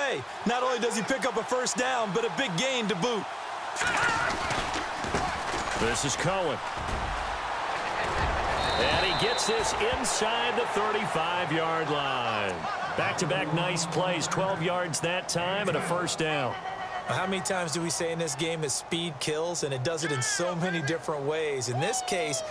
Hey, not only does he pick up a first down, but a big gain to boot. This is Cohen. And he gets this inside the 35-yard line. Back-to-back nice plays, 12 yards that time and a first down. How many times do we say in this game that speed kills, and it does it in so many different ways? In this case,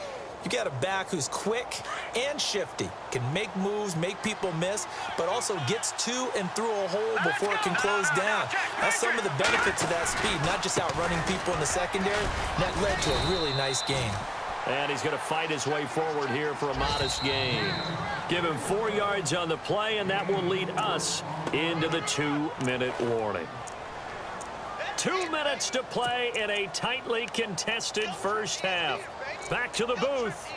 you got a back who's quick and shifty, can make moves, make people miss, but also gets to and through a hole before it can close down. That's some of the benefits of that speed, not just outrunning people in the secondary. That led to a really nice game. And he's going to fight his way forward here for a modest gain. Give him 4 yards on the play, and that will lead us into the 2-minute warning. 2 minutes to play in a tightly contested first half. Back to the booth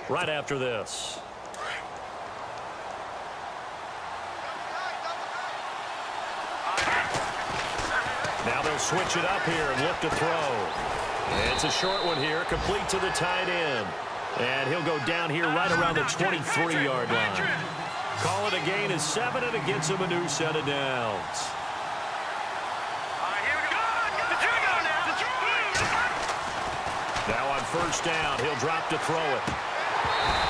right after this. Now they'll switch it up here and look to throw. It's a short one here, complete to the tight end. And he'll go down here right around the 23-yard line. Call it a gain of 7, and it gets him a new set of downs. Now on first down, he'll drop to throw it.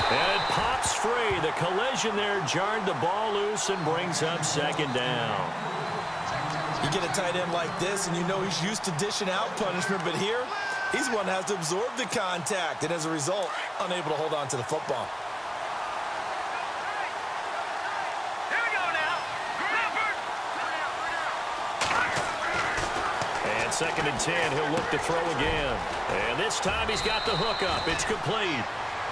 And it pops free. The collision there jarred the ball loose and brings up second down. You get a tight end like this, and you know he's used to dishing out punishment, but here, he's the one that has to absorb the contact, and as a result, unable to hold on to the football. Here we go now. And 2nd and 10, he'll look to throw again. And this time he's got the hook up. It's complete.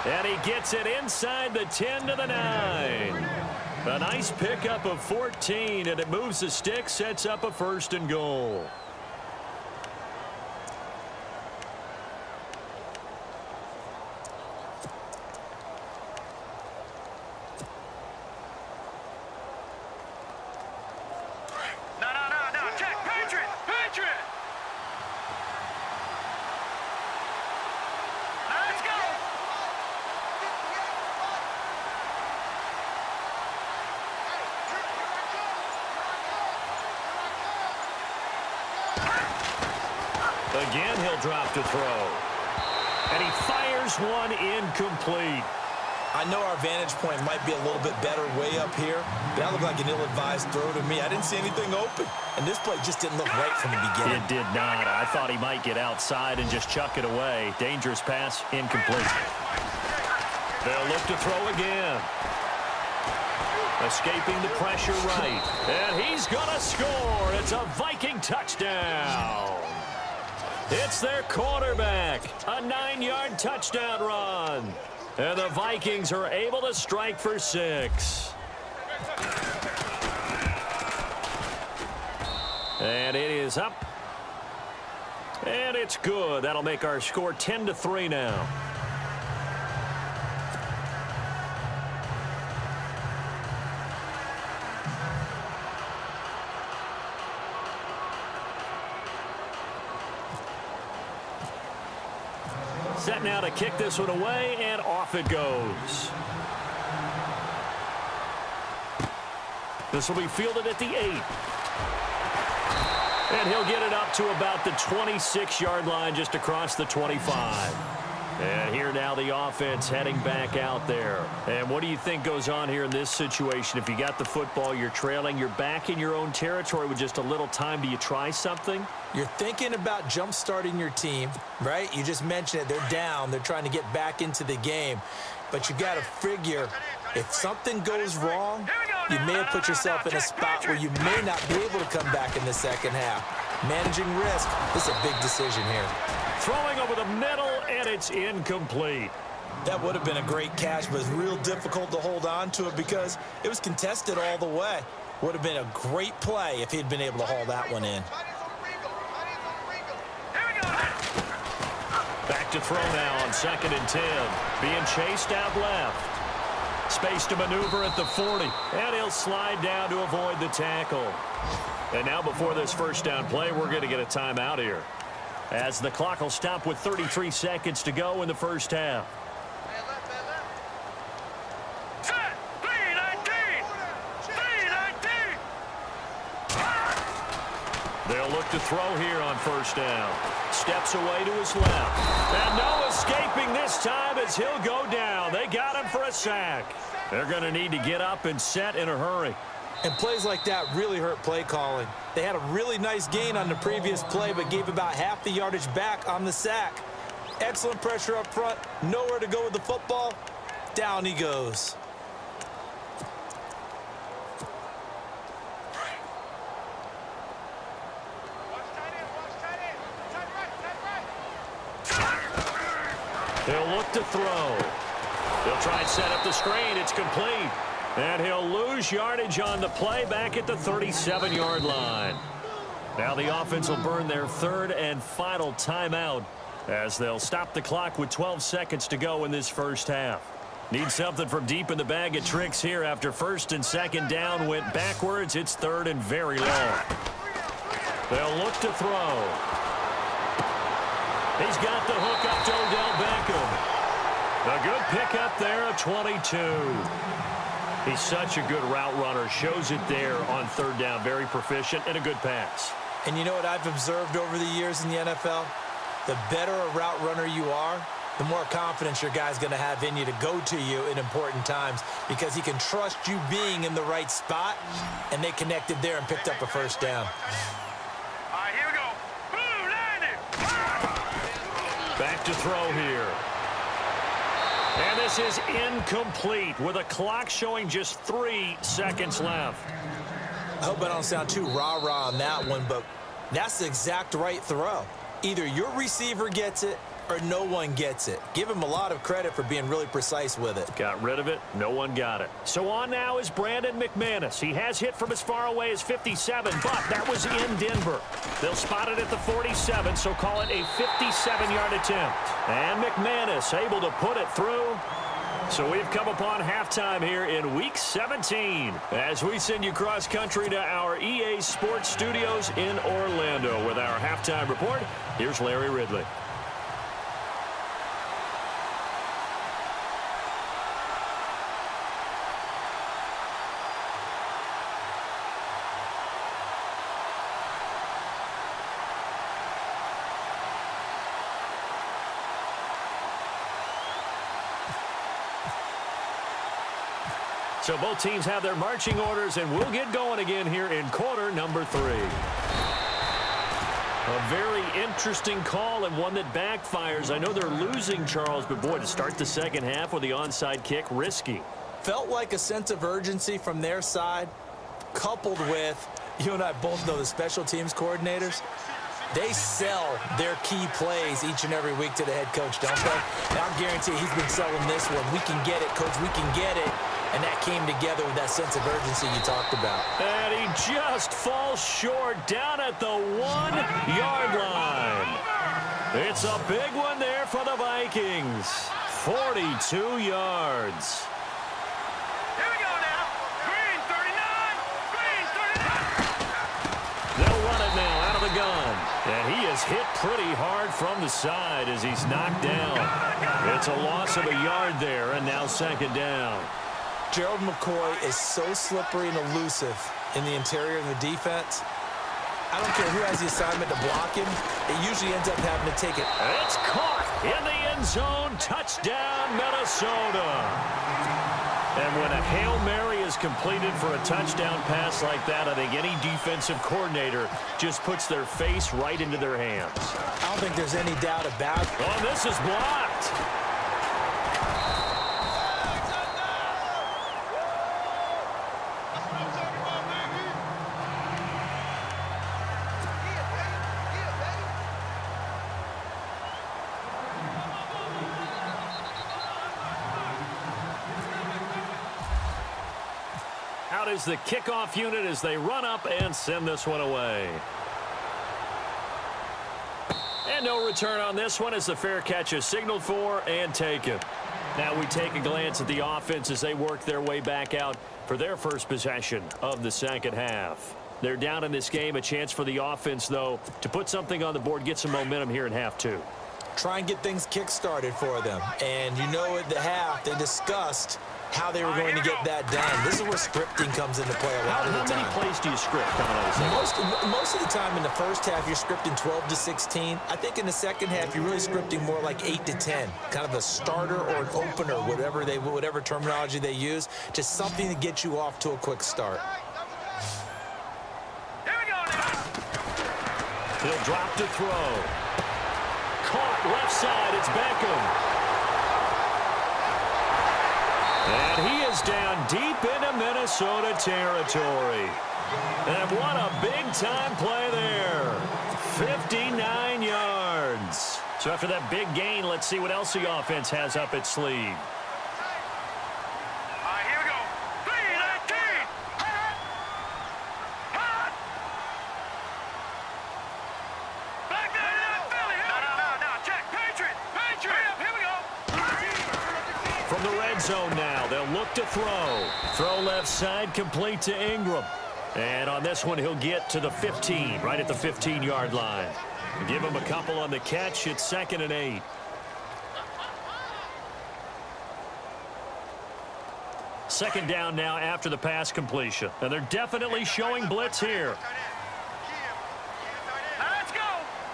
And he gets it inside the 10 to the 9. A nice pickup of 14, and it moves the stick, sets up a 1st and goal. No, check, Patriot! Let's go! Again, he'll drop to throw. And he fires one incomplete. I know our vantage point might be a little bit better way up here, but that looked like an ill-advised throw to me. I didn't see anything open, and this play just didn't look right from the beginning. It did not. I thought he might get outside and just chuck it away. Dangerous pass, incomplete. They'll look to throw again. Escaping the pressure right. And he's going to score. It's a Viking touchdown. It's their quarterback. A 9-yard touchdown run. And the Vikings are able to strike for 6. And it is up. And it's good. That'll make our score 10-3 now. Set now to kick this one away, and off it goes. This will be fielded at the 8. And he'll get it up to about the 26-yard line, just across the 25. And here now the offense heading back out there. And what do you think goes on here in this situation? If you got the football, you're trailing, you're back in your own territory with just a little time. Do you try something? You're thinking about jump-starting your team, right? You just mentioned it. They're down. They're trying to get back into the game. But you got to figure, if something goes wrong, you may have put yourself in a spot where you may not be able to come back in the second half. Managing risk, this is a big decision here. Throwing over the middle, and it's incomplete. That would have been a great catch, but it's real difficult to hold on to it because it was contested all the way. Would have been a great play if he'd been able to haul that one in. Back to throw now on 2nd and 10. Being chased out left. Space to maneuver at the 40. And he'll slide down to avoid the tackle. And now before this first down play, we're going to get a timeout here, as the clock will stop with 33 seconds to go in the first half. Set! 3-19! 3-19! They'll look to throw here on first down. Steps away to his left. And no escaping this time as he'll go down. They got him for a sack. They're going to need to get up and set in a hurry. And plays like that really hurt play calling. They had a really nice gain on the previous play, but gave about half the yardage back on the sack. Excellent pressure up front. Nowhere to go with the football. Down he goes. He'll look to throw. He'll try and set up the screen. It's complete. And he'll lose yardage on the play back at the 37-yard line. Now the offense will burn their third and final timeout as they'll stop the clock with 12 seconds to go in this first half. Need something from deep in the bag of tricks here after first and second down went backwards. It's third and very long. They'll look to throw. He's got the hook up to Odell Beckham. A good pickup there at 22. He's such a good route runner. Shows it there on third down. Very proficient and a good pass. And you know what I've observed over the years in the NFL? The better a route runner you are, the more confidence your guy's going to have in you to go to you in important times because he can trust you being in the right spot, and they connected there and picked up a first down. All right, here we go. Boom, landed. Back to throw here. And this is incomplete with a clock showing just 3 seconds left. I hope I don't sound too rah-rah on that one, but that's the exact right throw. Either your receiver gets it or no one gets it. Give him a lot of credit for being really precise with it. Got rid of it. No one got it. So on now is Brandon McManus. He has hit from as far away as 57, but that was in Denver. They'll spot it at the 47, so call it a 57-yard attempt. And McManus able to put it through. So we've come upon halftime here in Week 17 as we send you cross-country to our EA Sports Studios in Orlando with our halftime report. Here's Larry Ridley. So both teams have their marching orders, and we'll get going again here in quarter number 3. A very interesting call and one that backfires. I know they're losing, Charles, but boy, to start the second half with the onside kick, risky. Felt like a sense of urgency from their side, coupled with, you and I both know the special teams coordinators. They sell their key plays each and every week to the head coach, don't they? And I'll guarantee he's been selling this one. We can get it, coach, we can get it. And that came together with that sense of urgency you talked about. And he just falls short down at the 1-yard line. It's a big one there for the Vikings. 42 yards. Here we go now. Green 39. Green 39. They'll run it now out of the gun. And he is hit pretty hard from the side as he's knocked down. It's a loss of a yard there, and now second down. Gerald McCoy is so slippery and elusive in the interior of the defense. I don't care who has the assignment to block him. It usually ends up having to take it. It's caught in the end zone. Touchdown, Minnesota. And when a Hail Mary is completed for a touchdown pass like that, I think any defensive coordinator just puts their face right into their hands. I don't think there's any doubt about it. Oh, this is blocked. Out is the kickoff unit as they run up and send this one away. And no return on this one as the fair catch is signaled for and taken. Now we take a glance at the offense as they work their way back out for their first possession of the second half. They're down in this game. A chance for the offense, though, to put something on the board, get some momentum here in half 2. Try and get things kick-started for them. And you know at the half they discussed how they were going to get that done. This is where scripting comes into play a lot of the time. How many plays do you script coming out of the second? Most of the time in the first half, you're scripting 12 to 16. I think in the second half, you're really scripting more like 8 to 10. Kind of a starter or an opener, whatever terminology they use. Just something to get you off to a quick start. Here we go now. He'll drop to throw. Caught left side. It's Beckham. And he is down deep into Minnesota territory. And what a big-time play there. 59 yards. So after that big gain, let's see what else the offense has up its sleeve. All right, here we go. 3-19. Hot. Back there in Philly. No. Check. Patriot. Here we go. From the red zone now, they'll look to throw. Throw left side, complete to Ingram. And on this one, he'll get to the 15, right at the 15-yard line. Give him a couple on the catch. It's 2nd and 8. Second down now after the pass completion. And they're definitely showing blitz here. Let's go.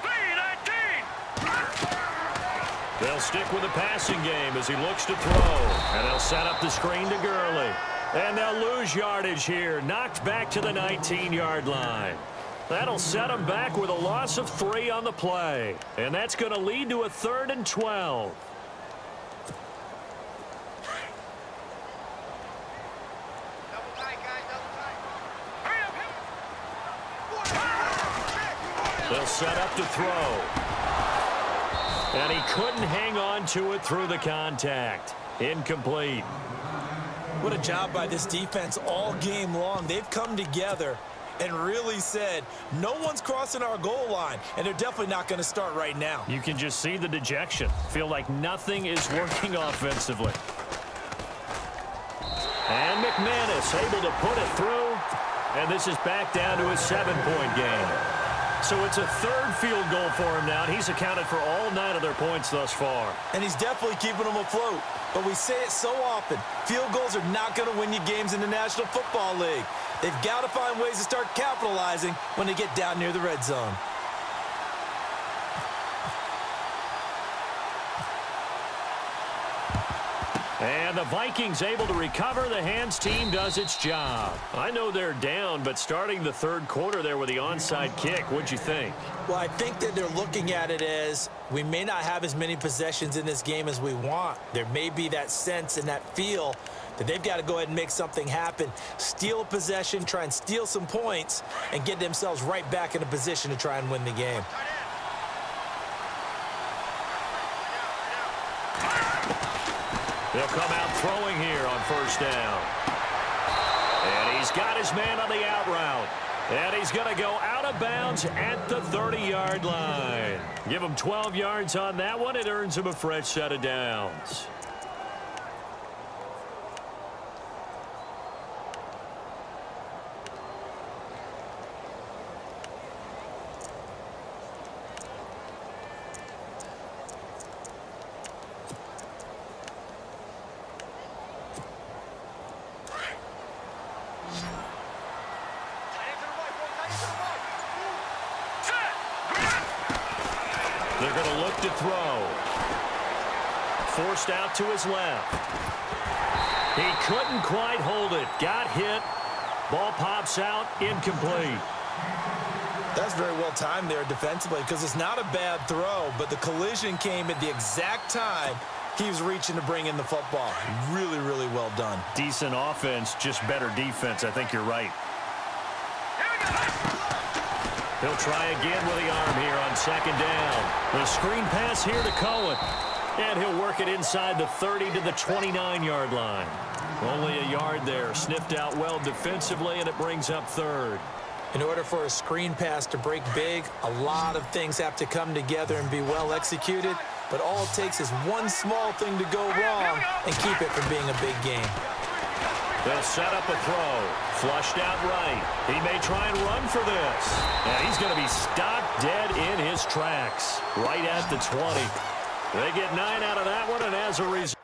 3-19. They'll stick with the passing game as he looks to throw. And they'll set up the screen to Gurley. And they'll lose yardage here. Knocked back to the 19-yard line. That'll set them back with a loss of 3 on the play. And that's going to lead to a 3rd and 12. They'll set up to throw. And he couldn't hang on to it through the contact. Incomplete. What a job by this defense all game long. They've come together and really said, no one's crossing our goal line, and they're definitely not going to start right now. You can just see the dejection. Feel like nothing is working offensively. And McManus able to put it through. And this is back down to a 7-point game. So it's a 3rd field goal for him now, and he's accounted for all 9 of their points thus far. And he's definitely keeping them afloat. But we say it so often, field goals are not going to win you games in the National Football League. They've got to find ways to start capitalizing when they get down near the red zone. And the Vikings able to recover. The hands team does its job. I know they're down, but starting the 3rd quarter there with the onside kick, what'd you think? Well, I think that they're looking at it as we may not have as many possessions in this game as we want. There may be that sense and that feel that they've got to go ahead and make something happen, steal a possession, try and steal some points, and get themselves right back in a position to try and win the game. They'll come out throwing here on 1st down. And he's got his man on the out route. And he's going to go out of bounds at the 30-yard line. Give him 12 yards on that one. It earns him a fresh set of downs. They're going to look to throw. Forced out to his left. He couldn't quite hold it. Got hit. Ball pops out. Incomplete. That's very well timed there defensively because it's not a bad throw, but the collision came at the exact time he was reaching to bring in the football. Really, really well done. Decent offense, just better defense. I think you're right. He'll try again with the arm here on 2nd down. The screen pass here to Cohen. And he'll work it inside the 30 to the 29-yard line. Only a yard there. Sniffed out well defensively, and it brings up 3rd. In order for a screen pass to break big, a lot of things have to come together and be well executed. But all it takes is one small thing to go wrong and keep it from being a big game. They'll set up a throw. Flushed out right. He may try and run for this. And he's going to be stopped dead in his tracks. Right at the 20. They get 9 out of that one, and as a result,